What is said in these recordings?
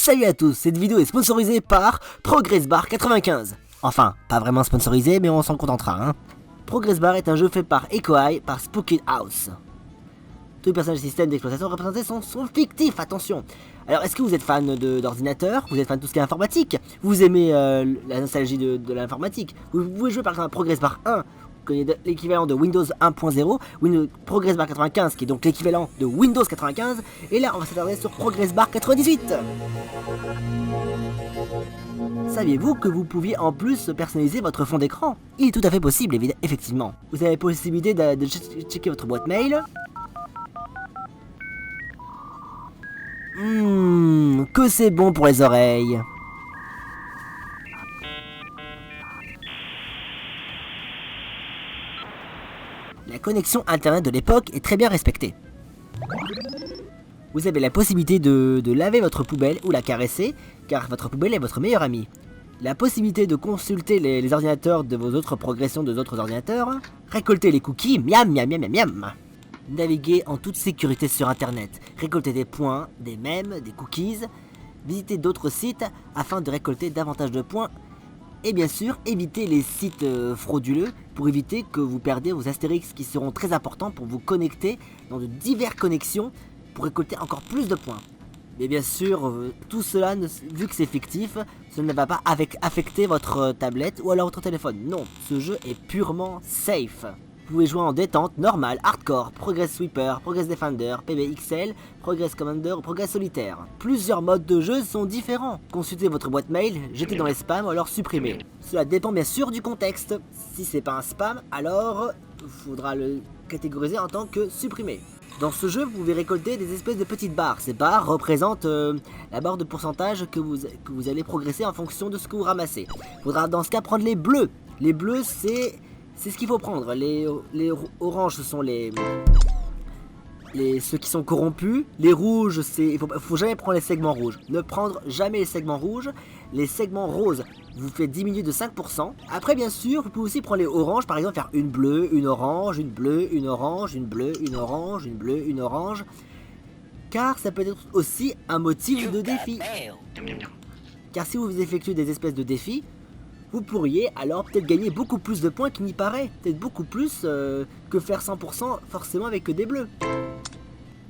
Salut à tous, cette vidéo est sponsorisée par Progress Bar 95. Enfin, pas vraiment sponsorisé, mais on s'en contentera. Progress Bar est un jeu fait par Echoeye, par Spooky House. Tous les personnages du système d'exploitation représentés sont fictifs, attention. Alors, est-ce que vous êtes fan d'ordinateur? Vous êtes fan de tout ce qui est informatique? Vous aimez la nostalgie de l'informatique? Vous pouvez jouer par exemple à Progress Bar 1, qui est l'équivalent de Windows 1.0, Progress Bar 95, qui est donc l'équivalent de Windows 95, et là, on va s'attarder sur Progress Bar 98. Saviez-vous que vous pouviez en plus personnaliser votre fond d'écran? Il est tout à fait possible, effectivement. Vous avez la possibilité de checker votre boîte mail. Que c'est bon pour les oreilles. La connexion internet de l'époque est très bien respectée. Vous avez la possibilité de laver votre poubelle ou la caresser, car votre poubelle est votre meilleur ami. La possibilité de consulter les ordinateurs de vos autres progressions de d'autres ordinateurs. Récolter les cookies, miam miam miam miam miam. Naviguer en toute sécurité sur internet. Récolter des points, des mèmes, des cookies. Visiter d'autres sites afin de récolter davantage de points. Et bien sûr, éviter les sites frauduleux pour éviter que vous perdiez vos astérix qui seront très importants pour vous connecter dans de diverses connexions pour récolter encore plus de points. Mais bien sûr, tout cela, vu que c'est fictif, cela ne va pas affecter votre tablette ou alors votre téléphone. Non, ce jeu est purement safe. Vous pouvez jouer en détente, normal, hardcore, Progress Sweeper, Progress Defender, PBXL, Progress Commander ou Progress Solitaire. Plusieurs modes de jeu sont différents. Consultez votre boîte mail, jetez dans les spams ou alors supprimez. Cela dépend bien sûr du contexte. Si c'est pas un spam, alors il faudra le catégoriser en tant que supprimé. Dans ce jeu, vous pouvez récolter des espèces de petites barres. Ces barres représentent la barre de pourcentage que vous allez progresser en fonction de ce que vous ramassez. Il faudra dans ce cas prendre les bleus. Les bleus, c'est ce qu'il faut prendre. Les oranges, ce sont ceux qui sont corrompus. Les rouges, il faut jamais prendre les segments rouges. Ne prendre jamais les segments rouges. Les segments roses vous fait diminuer de 5%. Après, bien sûr, vous pouvez aussi prendre les oranges. Par exemple, faire une bleue, une orange, une bleue, une orange, une bleue, une orange, une bleue, une orange. Car ça peut être aussi un motif de défi. Car si vous effectuez des espèces de défis, vous pourriez alors peut-être gagner beaucoup plus de points qu'il n'y paraît. Peut-être beaucoup plus que faire 100% forcément avec que des bleus.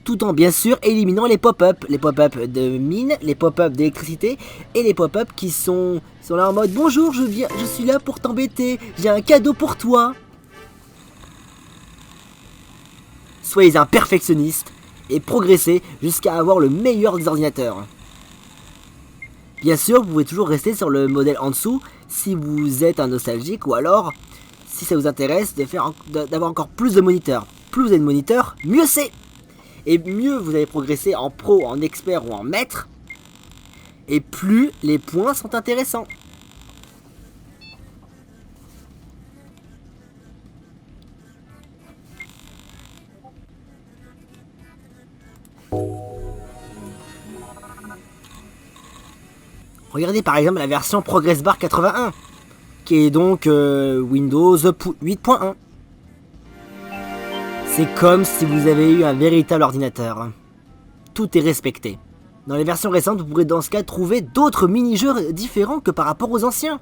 Tout en bien sûr éliminant les pop-up. Les pop-up de mine, les pop-up d'électricité et les pop-up qui sont là en mode bonjour, je suis là pour t'embêter, j'ai un cadeau pour toi. Soyez un perfectionniste et progressez jusqu'à avoir le meilleur des ordinateurs. Bien sûr, vous pouvez toujours rester sur le modèle en dessous si vous êtes un nostalgique ou alors si ça vous intéresse d'avoir encore plus de moniteurs. Plus vous avez de moniteurs, mieux c'est. Et mieux vous allez progresser en pro, en expert ou en maître, et plus les points sont intéressants. Regardez par exemple la version Progress Bar 81, qui est donc Windows 8.1. C'est comme si vous avez eu un véritable ordinateur. Tout est respecté. Dans les versions récentes, vous pourrez dans ce cas trouver d'autres mini-jeux différents que par rapport aux anciens.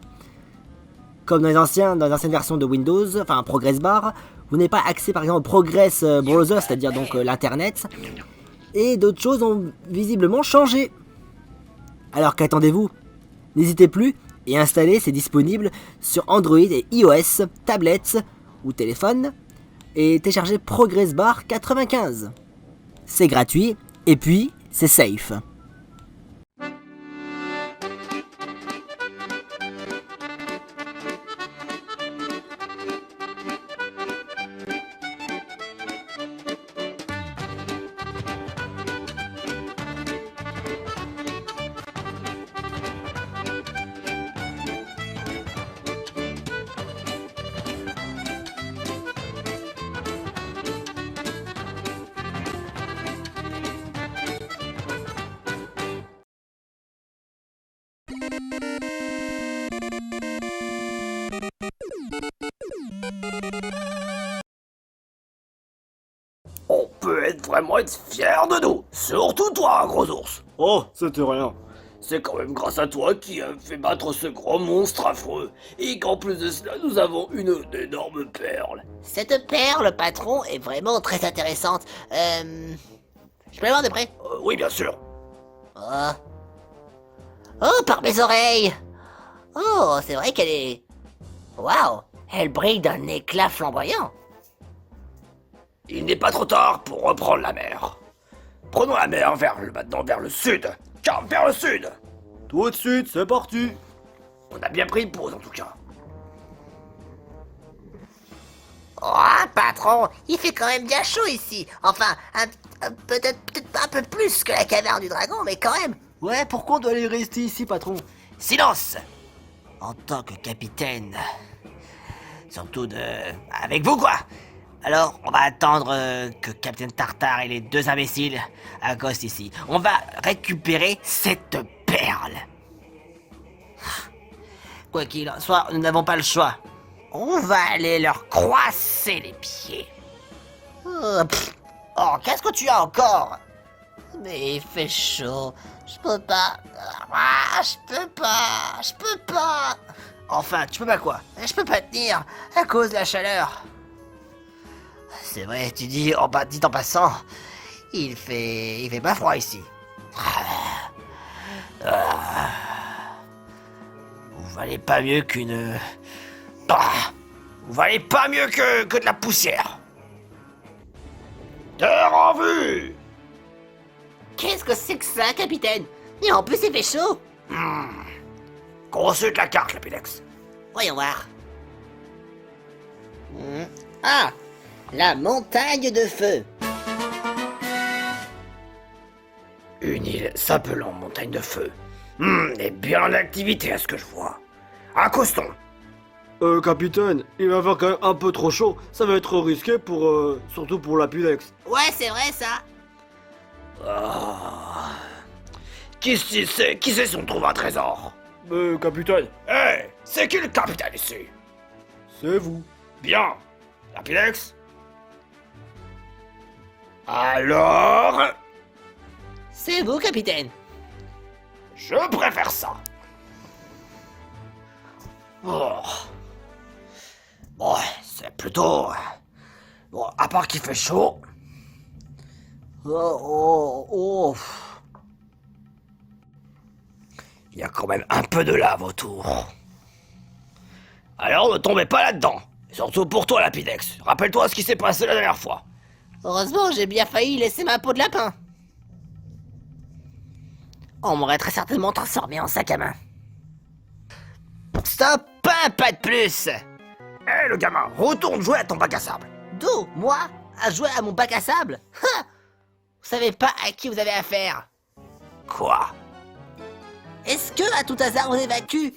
Comme dans les anciennes versions de Windows, enfin Progress Bar, vous n'avez pas accès par exemple au Progress Browser, c'est-à-dire donc l'internet. Et d'autres choses ont visiblement changé. Alors qu'attendez-vous? N'hésitez plus et installez, c'est disponible sur Android et iOS, tablettes ou téléphone. Et téléchargez Progress Bar 95. C'est gratuit et puis c'est safe. On peut vraiment être fier de nous, surtout toi, gros ours. Oh, c'était rien. C'est quand même grâce à toi qui a fait battre ce grand monstre affreux. Et qu'en plus de cela, nous avons une énorme perle. Cette perle, patron, est vraiment très intéressante. Je peux la voir de près? Oui, bien sûr. Oh. Oh, par mes oreilles! Oh, c'est vrai qu'elle est... Waouh! Elle brille d'un éclat flamboyant. Il n'est pas trop tard pour reprendre la mer. Prenons la mer maintenant vers le sud. Car vers le sud. Tout de suite, c'est parti. On a bien pris une pause en tout cas. Oh, patron, il fait quand même bien chaud ici. Enfin, peut-être un peu plus que la caverne du dragon, mais quand même. Ouais, pourquoi on doit aller rester ici, patron? Silence! En tant que capitaine, surtout avec vous quoi. Alors, on va attendre que Capitaine Tartare et les deux imbéciles accostent ici. On va récupérer cette perle. Quoi qu'il en soit, nous n'avons pas le choix. On va aller leur croisser les pieds. Oh, qu'est-ce que tu as encore? Mais il fait chaud. Je peux pas. Je peux pas. Enfin, tu peux pas quoi? Je peux pas tenir à cause de la chaleur. C'est vrai, tu dis en passant, il fait pas froid ici. Vous valez pas mieux qu'une... Vous valez pas mieux que de la poussière. Terre en vue. Qu'est-ce que c'est que ça, capitaine? Et en plus, il fait chaud. Consulte la carte, Lapidex. Voyons voir. Ah, la montagne de feu. Une île s'appelant Montagne de Feu. Et bien en activité à ce que je vois. Accostons. Capitaine, il va faire quand même un peu trop chaud. Ça va être risqué pour... surtout pour Lapidex. Ouais, c'est vrai ça. Qui sait si on trouve un trésor? Capitaine, Hé, c'est qui le capitaine ici? c'est vous. Bien. Lapidex? Alors... C'est vous, capitaine. Je préfère ça. Oh. Bon, c'est plutôt... Bon, à part qu'il fait chaud... Oh. Il y a quand même un peu de lave autour. Alors ne tombez pas là-dedans. Et surtout pour toi, Lapidex. Rappelle-toi ce qui s'est passé la dernière fois. Heureusement, j'ai bien failli laisser ma peau de lapin. On m'aurait très certainement transformé en sac à main. Stop, pas de plus. Hé, le gamin, retourne jouer à ton bac à sable. D'où, moi, à jouer à mon bac à sable? Vous savez pas à qui vous avez affaire. Quoi? Est-ce que, à tout hasard, on évacue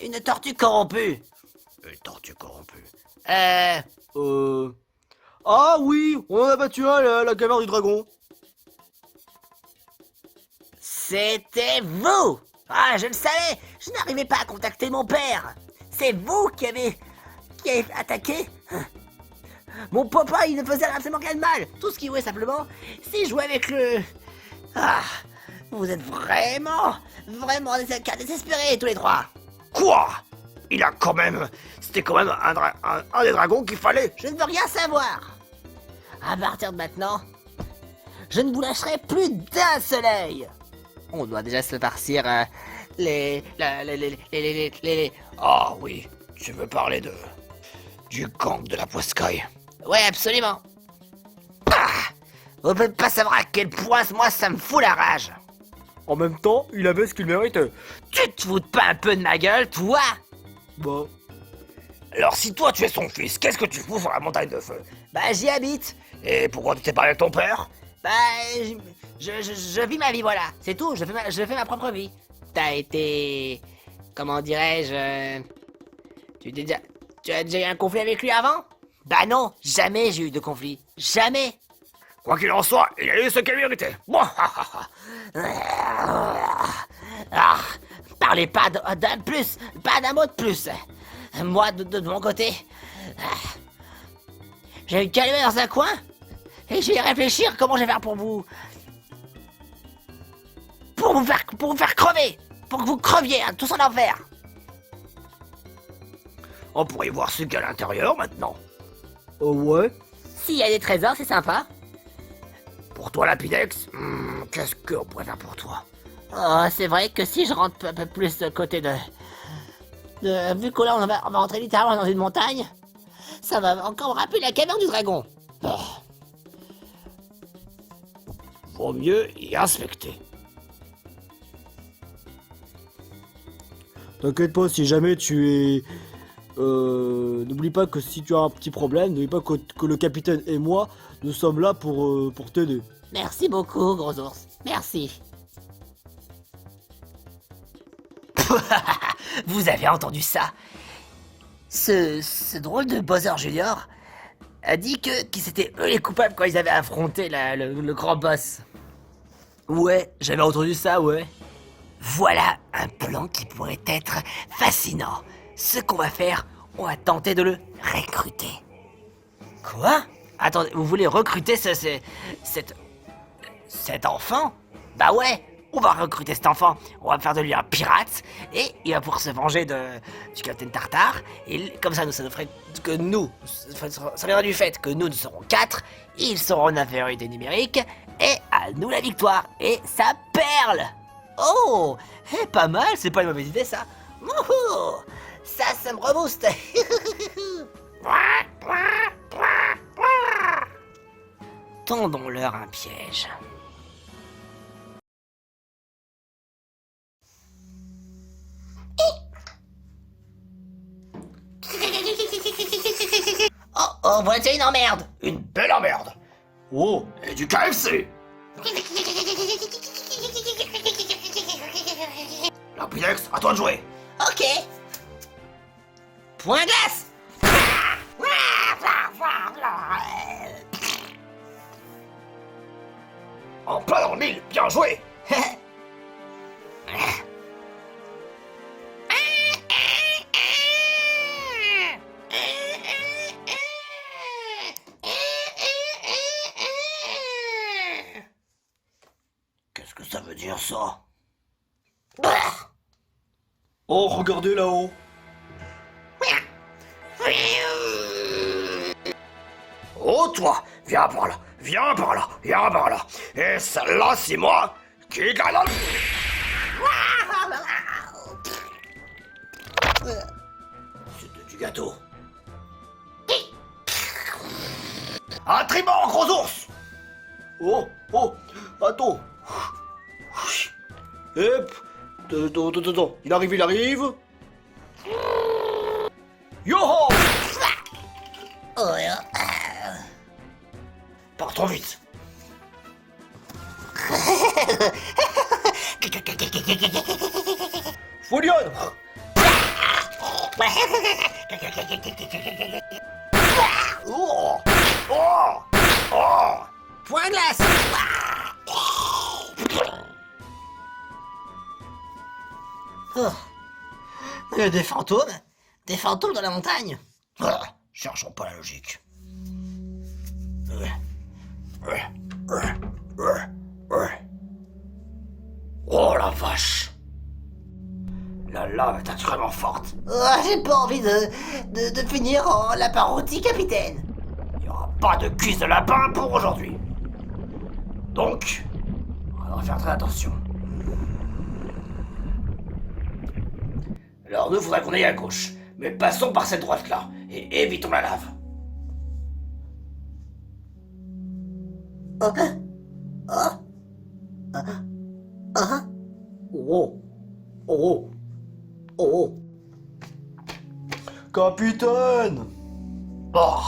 une tortue corrompue? Une tortue corrompue. Ah oui, on en a battu un, la caverne du dragon. C'était vous! Ah, je le savais! Je n'arrivais pas à contacter mon père! C'est vous qui avez attaqué? Mon papa, il ne faisait absolument rien de mal! Tout ce qu'il voulait simplement, c'est jouer avec le... Ah! Vous êtes vraiment des cas désespérés, tous les trois! Quoi? Il a quand même... C'était quand même un des dragons qu'il fallait. Je ne veux rien savoir! À partir de maintenant, je ne vous lâcherai plus d'un seul œil! On doit déjà se farcir les... Ah oui, tu veux parler du gang de la Poiscaille. Ouais, absolument. Ah, vous pouvez pas savoir à quel point moi ça me fout la rage. En même temps, il avait ce qu'il méritait. Tu te fous pas un peu de ma gueule, toi? Bah, Alors si toi tu es son fils, qu'est-ce que tu fous sur la montagne de feu? Bah j'y habite. Et pourquoi tu t'es parlé avec ton père? Bah je vis ma vie, voilà. C'est tout, je fais ma propre vie. T'as été... Comment dirais-je... Tu as déjà eu un conflit avec lui avant? Bah non, jamais j'ai eu de conflit. Jamais. Quoi qu'il en soit, il a eu ce qu'il méritait. Moi, Ah, parlez pas d'un plus, pas d'un mot de plus. Moi, de mon côté, je vais me calmer dans un coin et je vais réfléchir comment je vais faire pour pour vous faire crever, pour que vous creviez hein, tous en enfer. On pourrait voir ce qu'il y a à l'intérieur maintenant. Ouais. S'il y a des trésors, c'est sympa. Pour toi, Lapidex, qu'est-ce qu'on pourrait faire pour toi? Oh, c'est vrai que si je rentre un peu plus de côté vu que là on va rentrer littéralement dans une montagne, ça va encore me rappeler la caverne du dragon. Oh. Vaut mieux y inspecter. T'inquiète pas, si jamais tu es... n'oublie pas que si tu as un petit problème, n'oublie pas que le capitaine et moi, nous sommes là pour t'aider. Merci beaucoup, gros ours. Merci. Vous avez entendu ça? Ce drôle de Bowser Junior a dit que c'était eux les coupables quand ils avaient affronté le grand boss. Ouais, j'avais entendu ça, ouais. Voilà un plan qui pourrait être fascinant. Ce qu'on va faire, on va tenter de le recruter. Quoi? Attendez, vous voulez recruter cet enfant? Bah ouais, on va recruter cet enfant. On va faire de lui un pirate et il va pouvoir se venger du Capitaine Tartare. Et comme ça, ça nous ferait que nous, ça viendra du fait que nous serons 4, ils seront en infériorité numérique et à nous la victoire et sa perle. Oh, pas mal, c'est pas une mauvaise idée ça. Wouhou, ça me rebooste. Tendons-leur un piège. Oh, voilà une emmerde. Une belle emmerde. Oh, et du KFC. Lapidex, à toi de jouer. Ok. Point glace. En plein dans le mille, bien joué. Qu'est-ce que ça veut dire ça? Oh, regardez là-haut. Oh toi, viens par là, viens par là, viens par là. Et celle-là, c'est moi qui gagne. C'était du gâteau. Un tribord, gros ours. Oh, attends. Attends, il arrive. Yo-ho! Pars trop vite. Folion! Oh, oh, oh. Point glace. Oh. Il y a des fantômes dans la montagne. Ah, cherchons pas la logique. Oh la vache! La lave est extrêmement forte. Oh, j'ai pas envie de finir en lapin rôti, capitaine. Il n'y aura pas de cuisse de lapin pour aujourd'hui. Donc, on va faire très attention. Alors nous, faudrait qu'on aille à gauche. Mais passons par cette droite-là et évitons la lave. Oh. Capitaine! Oh,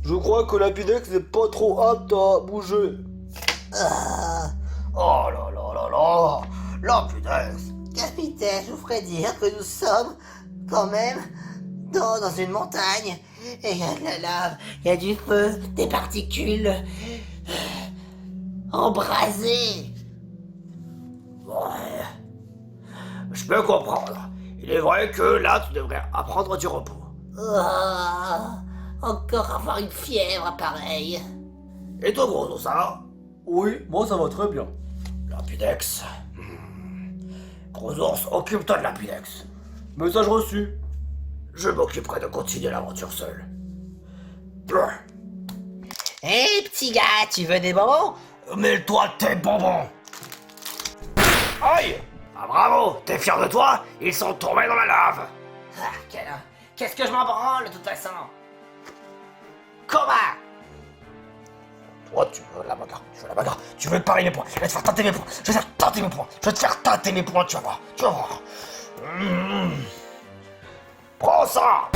Je crois que Lapidex n'est pas trop apte à bouger. oh là là là là. La punaise. Capitaine, je vous ferai dire que nous sommes quand même dans une montagne. Et il y a de la lave, il y a du feu, des particules embrasées. Ouais. Je peux comprendre. Il est vrai que là, tu devrais apprendre du repos. Encore avoir une fièvre pareille. Et toi, gros, ça va? Oui, moi ça va très bien. Lapidex. Gros ours, occupe-toi de Lapidex. Message reçu. Je m'occuperai de continuer l'aventure seul. Hé, petit gars, tu veux des bonbons? Mêle-toi tes bonbons. Aïe! Ah bravo, t'es fier de toi? Ils sont tombés dans la lave. Ah, qu'est-ce que je m'en branle, de toute façon? Comment? Oh, tu veux la bagarre, tu veux parier mes points, je vais te faire tâter mes points, je vais te faire tâter mes points, tu vas voir, Prends ça.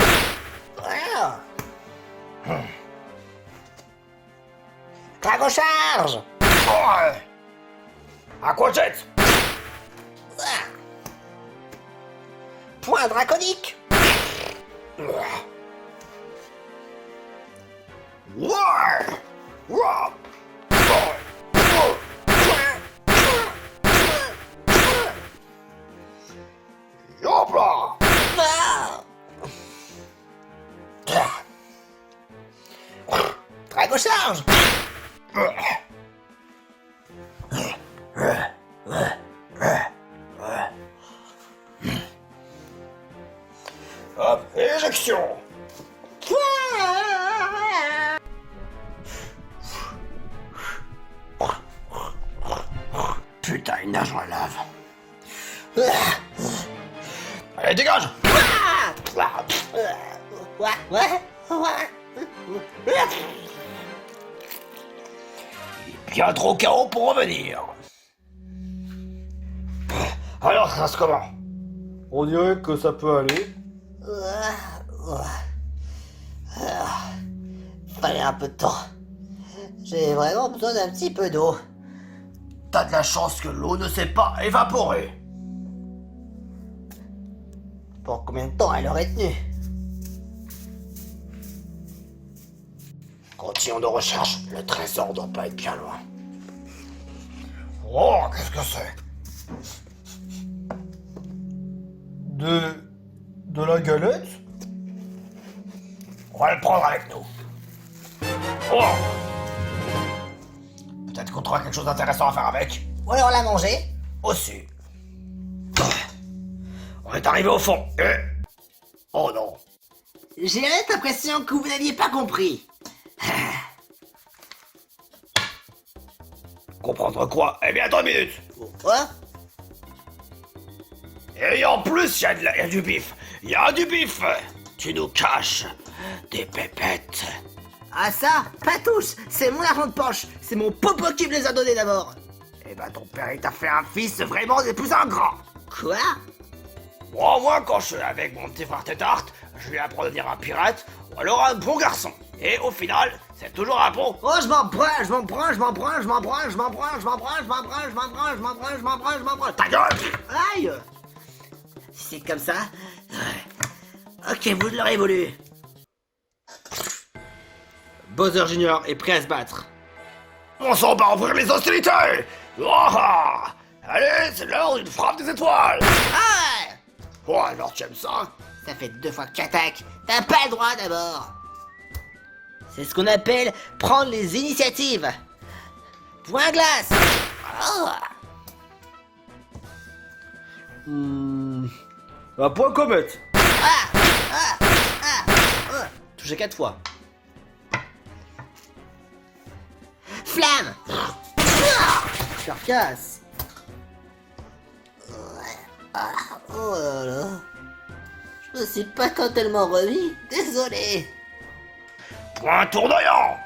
Ah. Dragon charge! Ouais. Aquajet. Ah. Point draconique! Hopla. Ah. Dragon charge! Hop, éjection. Putain, il nage dans la lave. Allez, dégage. Bien trop KO pour revenir. Alors, ça se comment? On dirait que ça peut aller. Fallait un peu de temps. J'ai vraiment besoin d'un petit peu d'eau. T'as de la chance que l'eau ne s'est pas évaporée. Pour combien de temps elle aurait tenu? Continuons nos recherches, le trésor doit pas être bien loin. Oh, qu'est-ce que c'est? De la galette? On va le prendre avec nous. Oh! Peut-être qu'on trouvera quelque chose d'intéressant à faire avec. Ou alors la manger? Aussi. On est arrivé au fond. Et... Oh non. J'ai l'impression que vous n'aviez pas compris. Comprendre quoi? Eh bien, attends une minute. Quoi? Et en plus, il y a du bif. Il y a du bif. Tu nous caches des pépettes. Ah ça? Pas tous! C'est mon argent de poche! C'est mon popo qui me les a donnés d'abord! Eh ben, ton père, il t'a fait un fils vraiment des plus ingrats. Quoi? Bon, moi, quand je suis avec mon petit frère Tétart, je lui apprends à devenir un pirate ou alors un bon garçon. Et au final, c'est toujours un bon. Oh, je m'en branle! Ta gueule! Aïe! Si c'est comme ça... Ok, vous l'aurez voulu. Bowser Junior est prêt à se battre. On s'en va ouvrir les hostilités. Ah! Allez, c'est l'heure d'une frappe des étoiles. Ah! Oh, alors tu aimes ça? Ça fait 2 fois que tu attaques. T'as pas le droit d'abord. C'est ce qu'on appelle prendre les initiatives. Point glace. Oh. Un point comète. Ah. Touché 4 fois. Flamme. Carcasse. Oh là là. Je me suis pas totalement remis. Désolé. Point tournoyant.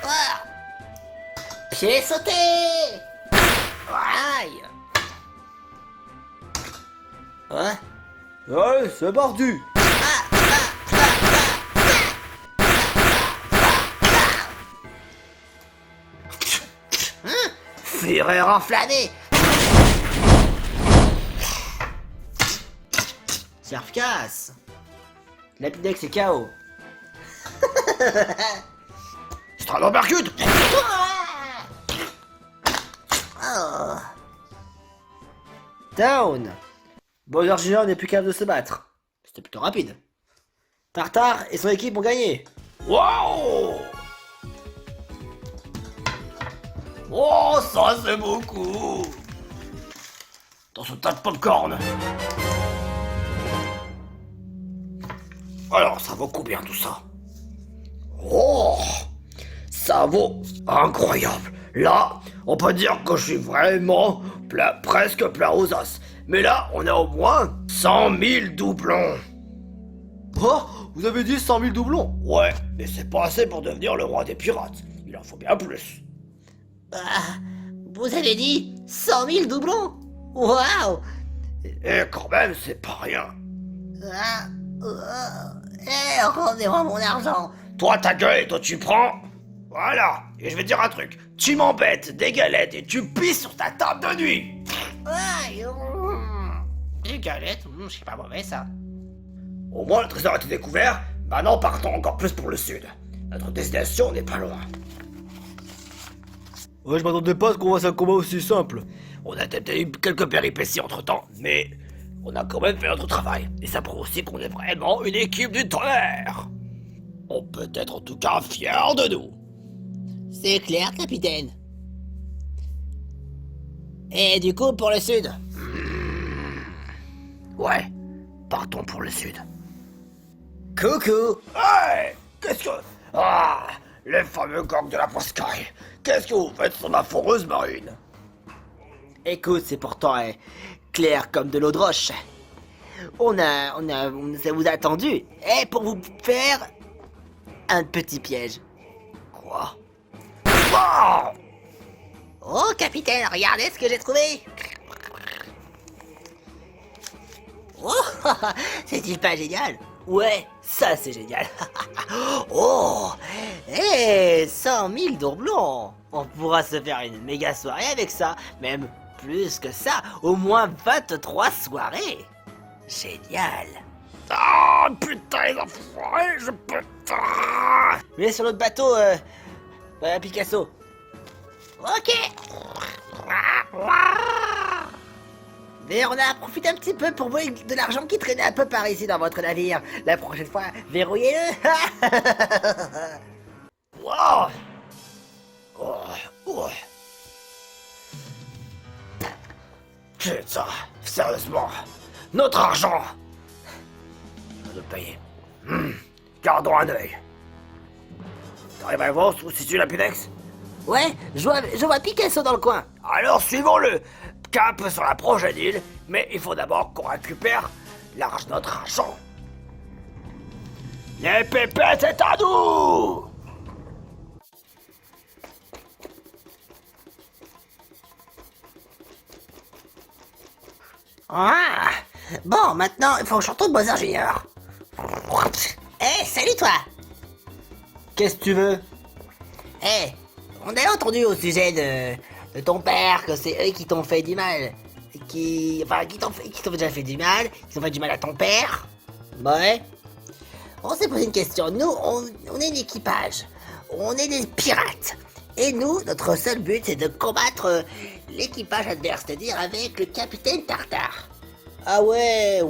Ah. Pied sauté. Aïe. Ouais. Ouais, c'est mordu. Fureur enflammée. Surfcasse. Lapidex est KO. Stranopercute. Oh. Down. Bowser Junior n'est plus capable de se battre. C'était plutôt rapide. Tartare et son équipe ont gagné. Waouh! Oh, ça c'est beaucoup. dans ce tas de popcorn. Alors, ça vaut combien tout ça? Oh, ça vaut incroyable. Là, on peut dire que je suis vraiment presque plein aux os. Mais là, on a au moins 100 000 doublons. Oh, vous avez dit 100 000 doublons? Ouais, mais c'est pas assez pour devenir le roi des pirates. Il en faut bien plus. Vous avez dit 100 000 doublons? Waouh! Et quand même, c'est pas rien. Rendez-moi mon argent. Toi, ta gueule, et toi, tu prends. Voilà. Et je vais te dire un truc. Tu m'embêtes des galettes et tu pisses sur ta table de nuit. Des galettes, c'est pas mauvais ça. Au moins, le trésor a été découvert. Maintenant, partons encore plus pour le sud. Notre destination n'est pas loin. Ouais, je m'attendais pas à ce qu'on fasse un combat aussi simple. On a peut-être eu quelques péripéties entre-temps, mais on a quand même fait notre travail. Et ça prouve aussi qu'on est vraiment une équipe du tonnerre. On peut être en tout cas fiers de nous. C'est clair, capitaine. Et du coup, pour le sud? Ouais, partons pour le sud. Coucou. Hey, qu'est-ce que... Ah, les fameux gangs de la Poscaille. Qu'est-ce que vous faites sur ma foreuse marine? Écoute, c'est pourtant clair comme de l'eau de roche. On vous a attendu, pour vous faire un petit piège. Quoi? Wow! Oh, capitaine, regardez ce que j'ai trouvé. Oh, c'est-il pas génial? Ouais, ça c'est génial. Oh, 100 000 doublons. On pourra se faire une méga soirée avec ça, même plus que ça, au moins 23 soirées. Génial. Ah, putain, les enfoirés, je putain! Mais sur notre bateau, Picasso. ok. Mais on a profité un petit peu pour voler de l'argent qui traînait un peu par ici dans votre navire. La prochaine fois, verrouillez-le. Wow! Oh, oh. Putain, sérieusement, notre argent! On va le payer. Gardons un œil. T'arrives à voir où se situe la Punex? Ouais, je vois Picasso dans le coin. Alors suivons-le! Cap sur la prochaine île, mais il faut d'abord qu'on récupère notre argent. Les pépettes, c'est à nous! Ah, bon, maintenant, il faut que je retourne aux ingénieurs. Salut toi. Qu'est-ce que tu veux? On a entendu au sujet de ton père que c'est eux qui t'ont fait du mal. Qui t'ont déjà fait du mal, qui ont fait du mal à ton père. Ouais. On s'est posé une question. Nous, on est un équipage. On est des pirates. Et nous, notre seul but, c'est de combattre l'équipage adverse, c'est-à-dire avec le capitaine Tartare. Ah ouais.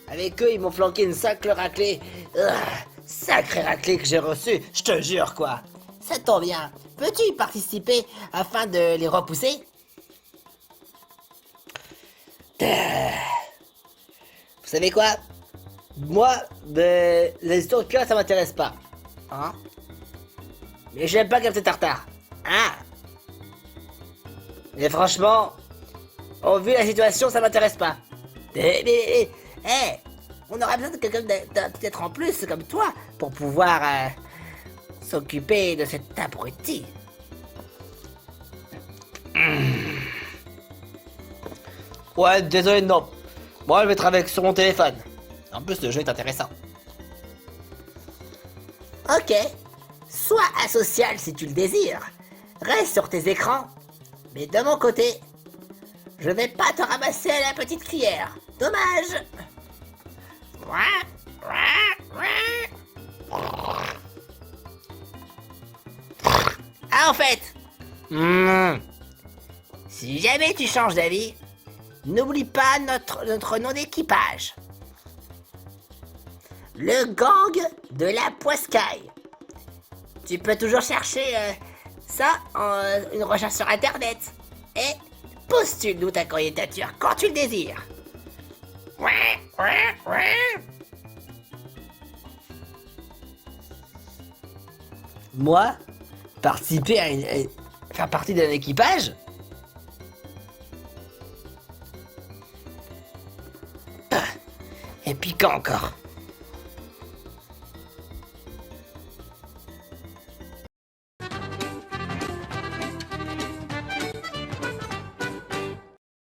Avec eux, ils m'ont flanqué une sacrée raclée. Sacrée raclée que j'ai reçue, je te jure quoi. Ça tombe bien. Peux-tu y participer afin de les repousser? Vous savez quoi? Moi, les histoires de pirates, ça m'intéresse pas. Hein? Mais j'aime pas Captain Tartare. Ah, Et franchement, au vu de la situation, ça m'intéresse pas. on aura besoin de quelqu'un peut-être en plus comme toi pour pouvoir s'occuper de cet abruti. Ouais, désolé, non. Moi, je vais travailler sur mon téléphone. En plus, le jeu est intéressant. Ok, sois asocial si tu le désires. Reste sur tes écrans. Mais de mon côté, je vais pas te ramasser à la petite cuillère. Dommage. Ah, en fait, si jamais tu changes d'avis, n'oublie pas notre nom d'équipage. Le gang de la Poiscaille. Tu peux toujours chercher ça en une recherche sur internet. Et Postule-nous ta candidature quand tu le désires. Moi, participer faire partie d'un équipage? Et puis quand encore?